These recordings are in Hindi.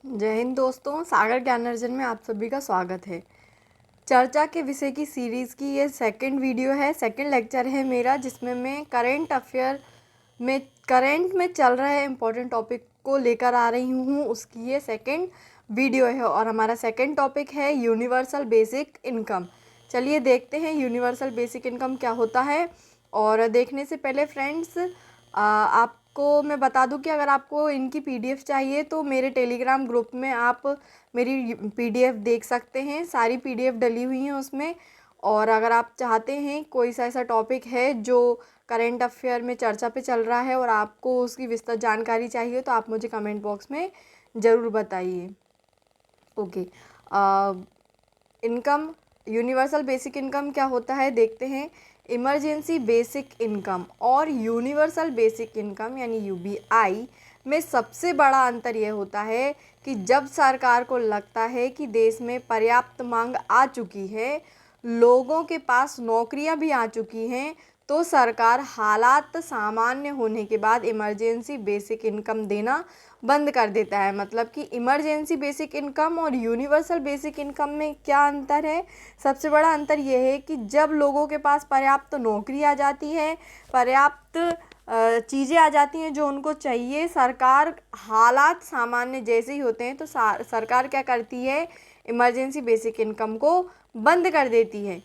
जय हिंद दोस्तों, सागर ज्ञानार्जन में आप सभी का स्वागत है। चर्चा के विषय की सीरीज़ की ये सेकंड वीडियो है, सेकंड लेक्चर है मेरा, जिसमें मैं करंट में चल रहे इम्पोर्टेंट टॉपिक को लेकर आ रही हूँ। उसकी ये सेकंड वीडियो है और हमारा सेकंड टॉपिक है यूनिवर्सल बेसिक इनकम। चलिए देखते हैं यूनिवर्सल बेसिक इनकम क्या होता है। और देखने से पहले फ्रेंड्स, आपको मैं बता दूं कि अगर आपको इनकी पीडीएफ चाहिए तो मेरे टेलीग्राम ग्रुप में आप मेरी पीडीएफ देख सकते हैं। सारी पीडीएफ डली हुई हैं उसमें। और अगर आप चाहते हैं कोई सा ऐसा टॉपिक है जो करेंट अफेयर में चर्चा पे चल रहा है और आपको उसकी विस्तृत जानकारी चाहिए तो आप मुझे कमेंट बॉक्स में ज़रूर बताइए। Okay, income, universal basic income क्या होता है देखते हैं। इमरजेंसी बेसिक इनकम और यूनिवर्सल बेसिक इनकम यानी यूबीआई में सबसे बड़ा अंतर यह होता है कि जब सरकार को लगता है कि देश में पर्याप्त मांग आ चुकी है, लोगों के पास नौकरियां भी आ चुकी हैं, तो सरकार हालात सामान्य होने के बाद इमरजेंसी बेसिक इनकम देना बंद कर देता है। मतलब कि इमरजेंसी बेसिक इनकम और यूनिवर्सल बेसिक इनकम में क्या अंतर है? सबसे बड़ा अंतर यह है कि जब लोगों के पास पर्याप्त नौकरी आ जाती है, पर्याप्त चीज़ें आ जाती हैं जो उनको चाहिए, सरकार हालात सामान्य जैसे ही होते हैं तो सरकार क्या करती है, इमरजेंसी बेसिक इनकम को बंद कर देती है।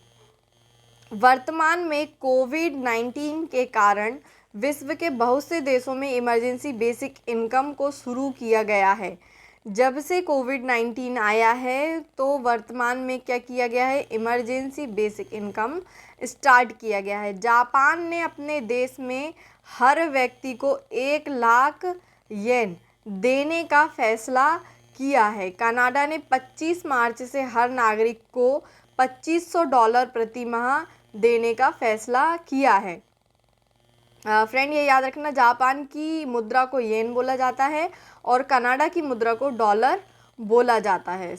वर्तमान में कोविड-19 के कारण विश्व के बहुत से देशों में इमरजेंसी बेसिक इनकम को शुरू किया गया है। जब से कोविड-19 आया है तो वर्तमान में क्या किया गया है, इमरजेंसी बेसिक इनकम स्टार्ट किया गया है। जापान ने अपने देश में हर व्यक्ति को 1 लाख येन देने का फैसला किया है। कनाडा ने 25 मार्च से हर नागरिक को $2500 प्रति माह देने का फैसला किया है। फ्रेंड, ये याद रखना, जापान की मुद्रा को येन बोला जाता है और कनाडा की मुद्रा को डॉलर बोला जाता है।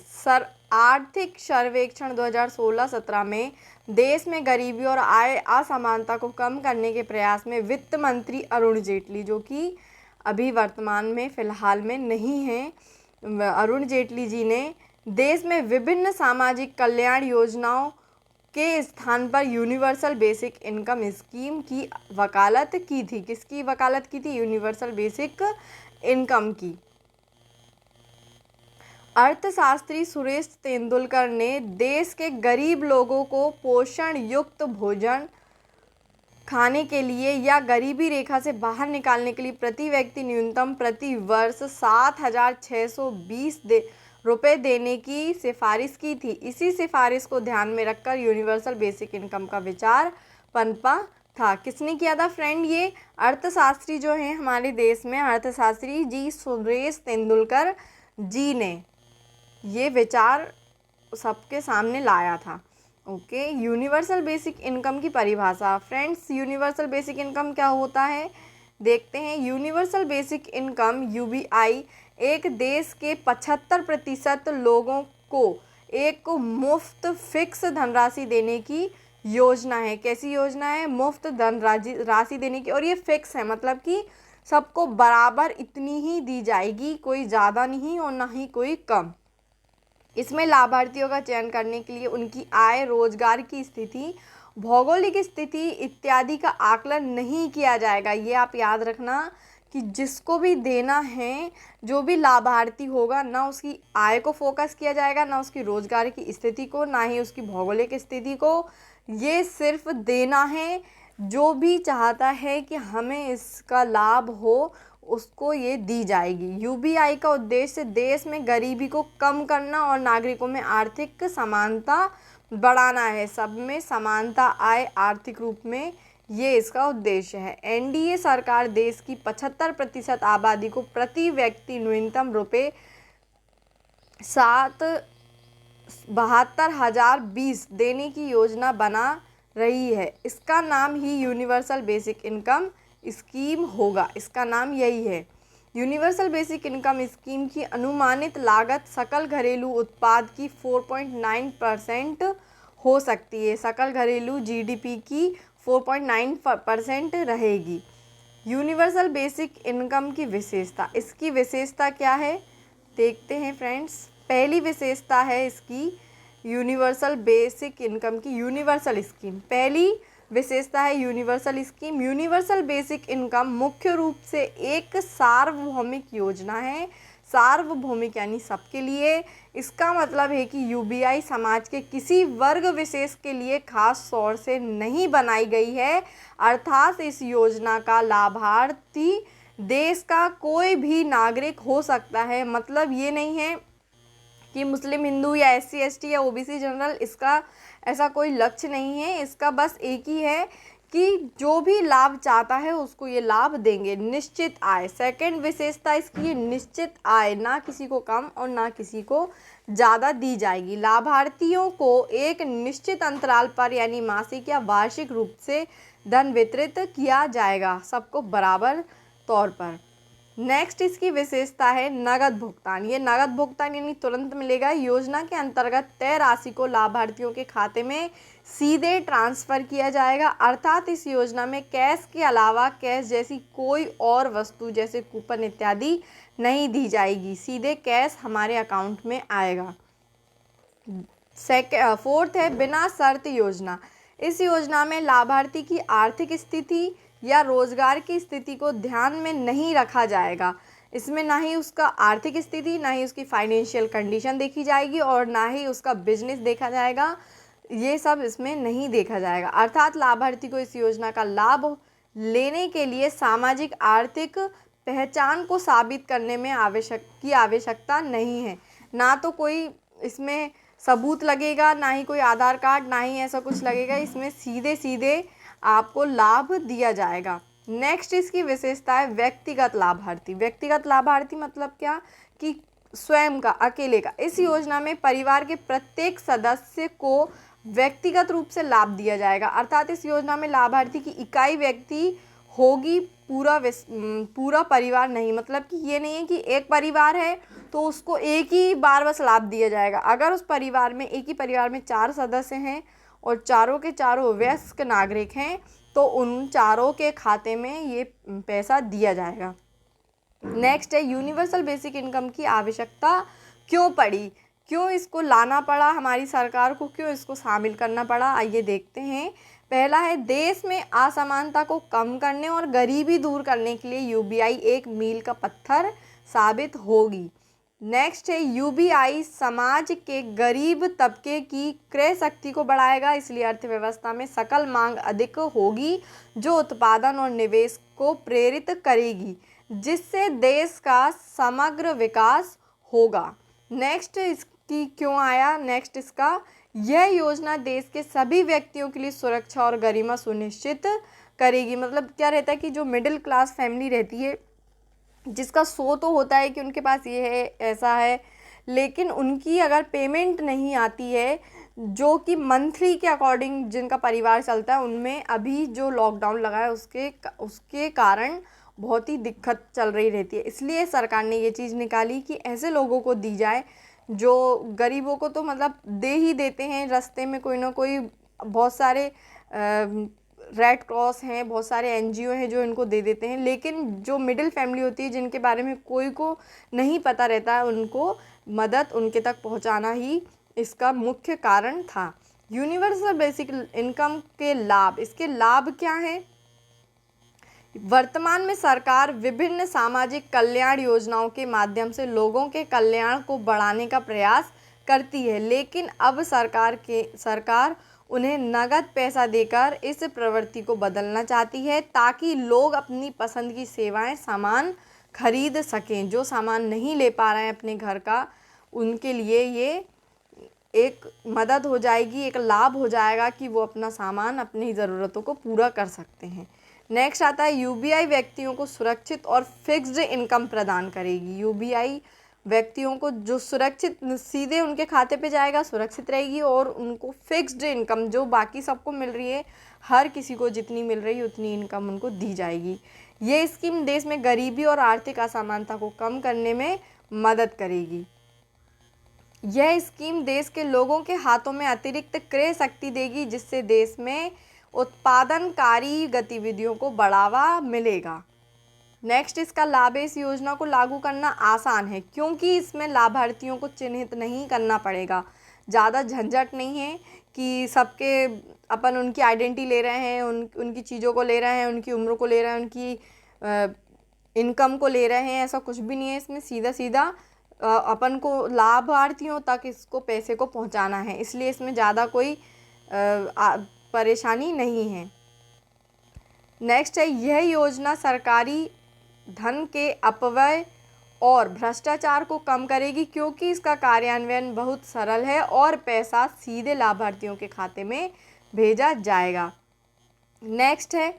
आर्थिक सर्वेक्षण 2016-17 में देश में गरीबी और आय असमानता को कम करने के प्रयास में वित्त मंत्री अरुण जेटली, जो कि अभी वर्तमान में फ़िलहाल में नहीं हैं, अरुण जेटली जी ने देश में विभिन्न सामाजिक कल्याण योजनाओं के स्थान पर यूनिवर्सल बेसिक इनकम स्कीम की वकालत की थी। किसकी वकालत की थी? यूनिवर्सल बेसिक इनकम की। अर्थशास्त्री सुरेश तेंदुलकर ने देश के गरीब लोगों को पोषण युक्त भोजन खाने के लिए या गरीबी रेखा से बाहर निकालने के लिए प्रति व्यक्ति न्यूनतम प्रति वर्ष 7,620 रुपये देने की सिफारिश की थी। इसी सिफारिश को ध्यान में रखकर यूनिवर्सल बेसिक इनकम का विचार पनपा था। किसने किया था फ्रेंड? ये अर्थशास्त्री जो हैं हमारे देश में, अर्थशास्त्री जी सुरेश तेंदुलकर जी ने ये विचार सबके सामने लाया था। ओके, यूनिवर्सल बेसिक इनकम की परिभाषा। फ्रेंड्स, यूनिवर्सल बेसिक इनकम क्या होता है देखते हैं। यूनिवर्सल बेसिक इनकम यूबीआई एक देश के 75% लोगों को एक मुफ्त फिक्स धनराशि देने की योजना है। कैसी योजना है? मुफ्त धनराशि देने की, और ये फिक्स है, मतलब कि सबको बराबर इतनी ही दी जाएगी, कोई ज़्यादा नहीं और ना ही कोई कम। इसमें लाभार्थियों का चयन करने के लिए उनकी आय, रोजगार की स्थिति, भौगोलिक स्थिति इत्यादि का आकलन नहीं किया जाएगा। ये आप याद रखना कि जिसको भी देना है, जो भी लाभार्थी होगा, ना उसकी आय को फोकस किया जाएगा, ना उसकी रोजगार की स्थिति को, ना ही उसकी भौगोलिक स्थिति को। ये सिर्फ देना है, जो भी चाहता है कि हमें इसका लाभ हो उसको ये दी जाएगी। यूबीआई का उद्देश्य देश में गरीबी को कम करना और नागरिकों में आर्थिक समानता बढ़ाना है। सब में समानता आए आर्थिक रूप में, ये इसका उद्देश्य है। एनडीए सरकार देश की 75% आबादी को प्रति व्यक्ति न्यूनतम रुपये 72,020 देने की योजना बना रही है। इसका नाम ही यूनिवर्सल बेसिक इनकम स्कीम होगा। इसका नाम यही है। यूनिवर्सल बेसिक इनकम स्कीम की अनुमानित लागत सकल घरेलू उत्पाद की 4.9% हो सकती है। सकल घरेलू जीडीपी की 4.9% रहेगी। यूनिवर्सल बेसिक इनकम की विशेषता, इसकी विशेषता क्या है? देखते हैं फ्रेंड्स, पहली विशेषता है इसकी यूनिवर्सल बेसिक इनकम की यूनिवर्सल स्कीम। पहली विशेषता है universal scheme. Universal basic income मुख्य रूप से एक सार्वभौमिक योजना है। सार्वभौमिक यानी सबके लिए। इसका मतलब है कि यूबीआई समाज के किसी वर्ग विशेष के लिए खास तौर से नहीं बनाई गई है, अर्थात इस योजना का लाभार्थी देश का कोई भी नागरिक हो सकता है। मतलब ये नहीं है कि मुस्लिम, हिंदू या एससी एसटी या ओबीसी जनरल, इसका ऐसा कोई लक्ष्य नहीं है। इसका बस एक ही है कि जो भी लाभ चाहता है उसको ये लाभ देंगे। निश्चित आय, सेकंड विशेषता इसकी ये निश्चित आय, ना किसी को कम और ना किसी को ज़्यादा दी जाएगी। लाभार्थियों को एक निश्चित अंतराल पर यानी मासिक या वार्षिक रूप से धन वितरित किया जाएगा, सबको बराबर तौर पर। नेक्स्ट इसकी विशेषता है नगद भुगतान। ये नगद भुगतान यानी तुरंत मिलेगा। योजना के अंतर्गत तय राशि को लाभार्थियों के खाते में सीधे ट्रांसफ़र किया जाएगा, अर्थात इस योजना में कैश के अलावा कैश जैसी कोई और वस्तु जैसे कूपन इत्यादि नहीं दी जाएगी, सीधे कैश हमारे अकाउंट में आएगा। फोर्थ है बिना शर्त योजना। इस योजना में लाभार्थी की आर्थिक स्थिति या रोजगार की स्थिति को ध्यान में नहीं रखा जाएगा। इसमें ना ही उसका आर्थिक स्थिति, ना ही उसकी फाइनेंशियल कंडीशन देखी जाएगी और ना ही उसका बिजनेस देखा जाएगा। ये सब इसमें नहीं देखा जाएगा, अर्थात लाभार्थी को इस योजना का लाभ लेने के लिए सामाजिक आर्थिक पहचान को साबित करने में आवश्यकता नहीं है। ना तो कोई इसमें सबूत लगेगा, ना ही कोई आधार कार्ड, ना ही ऐसा कुछ लगेगा। इसमें सीधे सीधे आपको लाभ दिया जाएगा। नेक्स्ट इसकी विशेषता है व्यक्तिगत लाभार्थी। व्यक्तिगत लाभार्थी मतलब क्या कि स्वयं का, अकेले का। इस योजना में परिवार के प्रत्येक सदस्य को व्यक्तिगत रूप से लाभ दिया जाएगा, अर्थात इस योजना में लाभार्थी की इकाई व्यक्ति होगी, पूरा परिवार नहीं। मतलब कि ये नहीं है कि एक परिवार है तो उसको एक ही बार बस लाभ दिया जाएगा। अगर उस परिवार में, एक ही परिवार में 4 सदस्य हैं और चारों के चारों वयस्क नागरिक हैं तो उन चारों के खाते में ये पैसा दिया जाएगा। नेक्स्ट है यूनिवर्सल बेसिक इनकम की आवश्यकता क्यों पड़ी, क्यों इसको लाना पड़ा हमारी सरकार को, क्यों इसको शामिल करना पड़ा, आइए देखते हैं। पहला है देश में असमानता को कम करने और गरीबी दूर करने के लिए यूबीआई एक मील का पत्थर साबित होगी। नेक्स्ट है यूबीआई समाज के गरीब तबके की क्रय शक्ति को बढ़ाएगा, इसलिए अर्थव्यवस्था में सकल मांग अधिक होगी जो उत्पादन और निवेश को प्रेरित करेगी, जिससे देश का समग्र विकास होगा। नेक्स्ट इसकी क्यों आया, नेक्स्ट इसका, यह योजना देश के सभी व्यक्तियों के लिए सुरक्षा और गरिमा सुनिश्चित करेगी। मतलब क्या रहता है कि जो मिडिल क्लास फैमिली रहती है, जिसका सो तो होता है कि उनके पास ये है, ऐसा है, लेकिन उनकी अगर पेमेंट नहीं आती है, जो कि मंथली के अकॉर्डिंग जिनका परिवार चलता है, उनमें अभी जो लॉकडाउन लगा है उसके कारण बहुत ही दिक्कत चल रही रहती है। इसलिए सरकार ने ये चीज़ निकाली कि ऐसे लोगों को दी जाए, जो गरीबों को तो मतलब दे ही देते हैं रास्ते में कोई ना कोई, बहुत सारे रेड क्रॉस हैं, बहुत सारे एनजीओ हैं जो इनको दे देते हैं, लेकिन जो मिडिल फैमिली होती है जिनके बारे में कोई को नहीं पता रहता है, उनको मदद उनके तक पहुंचाना ही इसका मुख्य कारण था। यूनिवर्सल बेसिक इनकम के लाभ, इसके लाभ क्या हैं? वर्तमान में सरकार विभिन्न सामाजिक कल्याण योजनाओं के माध्यम से लोगों के कल्याण को बढ़ाने का प्रयास करती है, लेकिन अब सरकार उन्हें नगद पैसा देकर इस प्रवृत्ति को बदलना चाहती है, ताकि लोग अपनी पसंद की सेवाएं, सामान खरीद सकें। जो सामान नहीं ले पा रहे हैं अपने घर का, उनके लिए ये एक मदद हो जाएगी, एक लाभ हो जाएगा कि वो अपना सामान, अपनी ज़रूरतों को पूरा कर सकते हैं। नेक्स्ट आता है यूबीआई व्यक्तियों को सुरक्षित और फिक्स्ड इनकम प्रदान करेगी। यूबीआई व्यक्तियों को जो सुरक्षित सीधे उनके खाते पे जाएगा, सुरक्षित रहेगी, और उनको फिक्स्ड इनकम जो बाकी सबको मिल रही है, हर किसी को जितनी मिल रही है उतनी इनकम उनको दी जाएगी। ये स्कीम देश में गरीबी और आर्थिक असमानता को कम करने में मदद करेगी। यह स्कीम देश के लोगों के हाथों में अतिरिक्त क्रय शक्ति देगी, जिससे देश में उत्पादनकारी गतिविधियों को बढ़ावा मिलेगा। नेक्स्ट, इसका लाभ है, इस योजना को लागू करना आसान है क्योंकि इसमें लाभार्थियों को चिन्हित नहीं करना पड़ेगा। ज़्यादा झंझट नहीं है कि सबके अपन उनकी आइडेंटिटी ले रहे हैं, उनकी चीज़ों को ले रहे हैं, उनकी उम्र को ले रहे हैं, उनकी इनकम को ले रहे हैं, ऐसा कुछ भी नहीं है। इसमें सीधा सीधा अपन को लाभार्थियों तक इसको पैसे को पहुंचाना है, इसलिए इसमें ज़्यादा कोई परेशानी नहीं है। नेक्स्ट है, यह योजना सरकारी धन के अपव्यय और भ्रष्टाचार को कम करेगी क्योंकि इसका कार्यान्वयन बहुत सरल है और पैसा सीधे लाभार्थियों के खाते में भेजा जाएगा। नेक्स्ट है,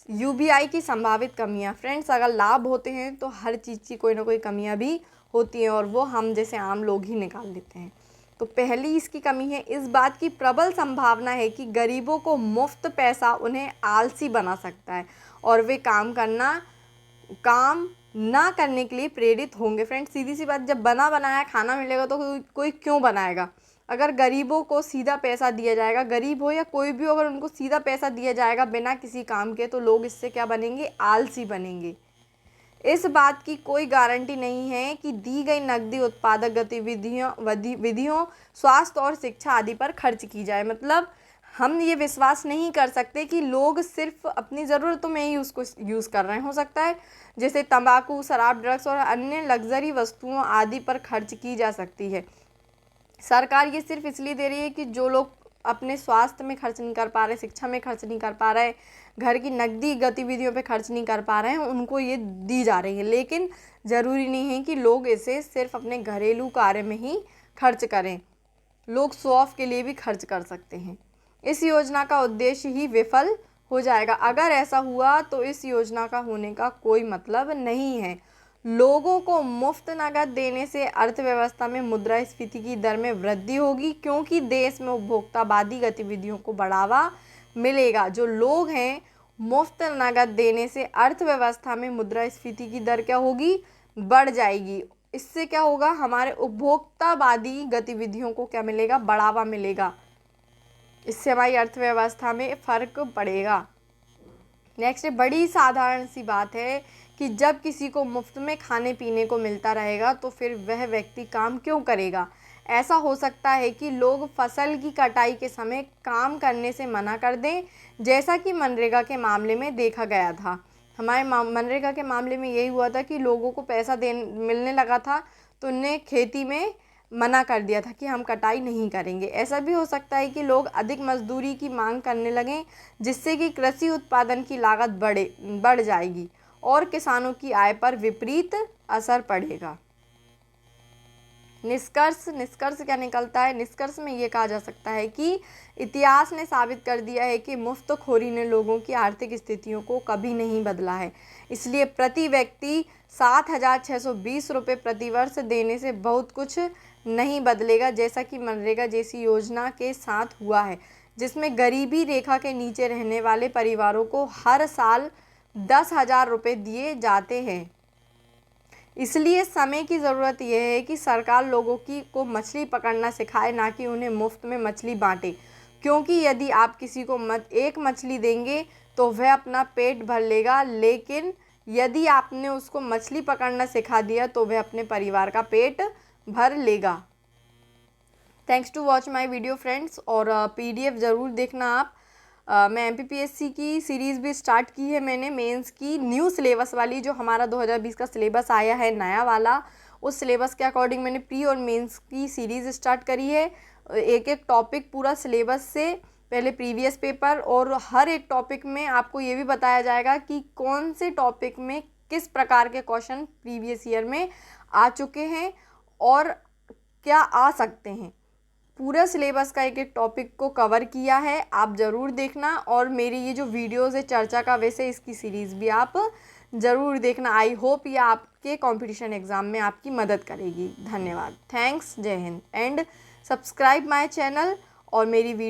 यूबीआई की संभावित कमियां। फ्रेंड्स, अगर लाभ होते हैं तो हर चीज़ की कोई ना कोई कमियां भी होती हैं और वो हम जैसे आम लोग ही निकाल लेते हैं। तो पहली इसकी कमी है, इस बात की प्रबल संभावना है कि गरीबों को मुफ्त पैसा उन्हें आलसी बना सकता है और वे काम ना करने के लिए प्रेरित होंगे। फ्रेंड्स, सीधी सी बात, जब बना बनाया खाना मिलेगा तो कोई क्यों बनाएगा। अगर गरीबों को सीधा पैसा दिया जाएगा, गरीब हो या कोई भी हो, अगर उनको सीधा पैसा दिया जाएगा बिना किसी काम के, तो लोग इससे क्या बनेंगे, आलसी बनेंगे। इस बात की कोई गारंटी नहीं है कि दी गई नकदी उत्पादक गतिविधियों स्वास्थ्य और शिक्षा आदि पर खर्च की जाए। मतलब हम ये विश्वास नहीं कर सकते कि लोग सिर्फ अपनी ज़रूरतों में ही उसको यूज़ कर रहे हैं। हो सकता है जैसे तंबाकू, शराब, ड्रग्स और अन्य लग्जरी वस्तुओं आदि पर खर्च की जा सकती है। सरकार ये सिर्फ इसलिए दे रही है कि जो लोग अपने स्वास्थ्य में खर्च नहीं कर पा रहे, शिक्षा में खर्च नहीं कर पा रहे, घर की नकदी गतिविधियों पे खर्च नहीं कर पा रहे हैं, उनको ये दी जा रही है। लेकिन ज़रूरी नहीं है कि लोग इसे सिर्फ अपने घरेलू कार्य में ही खर्च करें, लोग शो ऑफ के लिए भी खर्च कर सकते हैं। इस योजना का उद्देश्य ही विफल हो जाएगा। अगर ऐसा हुआ तो इस योजना का होने का कोई मतलब नहीं है। लोगों को मुफ्त नकद देने से अर्थव्यवस्था में मुद्रास्फीति की दर में वृद्धि होगी क्योंकि देश में उपभोक्तावादी गतिविधियों को बढ़ावा मिलेगा। जो लोग हैं, मुफ्त नकद देने से अर्थव्यवस्था में मुद्रास्फीति की दर क्या होगी, बढ़ जाएगी। इससे क्या होगा, हमारे उपभोक्तावादी गतिविधियों को क्या मिलेगा, बढ़ावा मिलेगा। इससे हमारी अर्थव्यवस्था में फर्क पड़ेगा। नेक्स्ट, बड़ी साधारण सी बात है कि जब किसी को मुफ्त में खाने पीने को मिलता रहेगा तो फिर वह व्यक्ति काम क्यों करेगा। ऐसा हो सकता है कि लोग फसल की कटाई के समय काम करने से मना कर दें, जैसा कि मनरेगा के मामले में देखा गया था। हमारे मनरेगा के मामले में यही हुआ था कि लोगों को पैसा मिलने लगा था तो उन्हें खेती में मना कर दिया था कि हम कटाई नहीं करेंगे। ऐसा भी हो सकता है कि लोग अधिक मजदूरी की मांग करने लगें, जिससे कि कृषि उत्पादन की लागत बढ़ जाएगी और किसानों की आय पर विपरीत असर पड़ेगा। निष्कर्ष क्या निकलता है? निष्कर्ष में ये कहा जा सकता है कि इतिहास ने साबित कर दिया है कि मुफ्तखोरी ने लोगों की आर्थिक स्थितियों को कभी नहीं बदला है। इसलिए प्रति व्यक्ति 7,620 रुपये प्रतिवर्ष देने से बहुत कुछ नहीं बदलेगा, जैसा कि मनरेगा जैसी योजना के साथ हुआ है, जिसमें गरीबी रेखा के नीचे रहने वाले परिवारों को हर साल 10,000 रुपये दिए जाते हैं। इसलिए समय की ज़रूरत यह है कि सरकार लोगों को मछली पकड़ना सिखाए, ना कि उन्हें मुफ्त में मछली बांटे। क्योंकि यदि आप किसी को एक मछली देंगे तो वह अपना पेट भर लेगा, लेकिन यदि आपने उसको मछली पकड़ना सिखा दिया तो वह अपने परिवार का पेट भर लेगा। Thanks to watch my video friends, और PDF ज़रूर देखना आप। मैं MPPSC की सीरीज़ भी स्टार्ट की है मैंने, मेंस की न्यू सिलेबस वाली, जो हमारा 2020 का सिलेबस आया है नया वाला, उस सिलेबस के अकॉर्डिंग मैंने प्री और मेंस की सीरीज़ स्टार्ट करी है। एक एक टॉपिक पूरा सिलेबस से, पहले प्रीवियस पेपर, और हर एक टॉपिक में आपको ये भी बताया जाएगा कि कौन से टॉपिक में किस प्रकार के क्वेश्चन प्रीवियस ईयर में आ चुके हैं और क्या आ सकते हैं। पूरा सिलेबस का एक एक टॉपिक को कवर किया है, आप ज़रूर देखना। और मेरी ये जो वीडियोज़ है चर्चा का विषय, इसकी सीरीज़ भी आप ज़रूर देखना। आई होप ये आपके कंपटीशन एग्ज़ाम में आपकी मदद करेगी। धन्यवाद, थैंक्स, जय Hind, and subscribe my channel और मेरी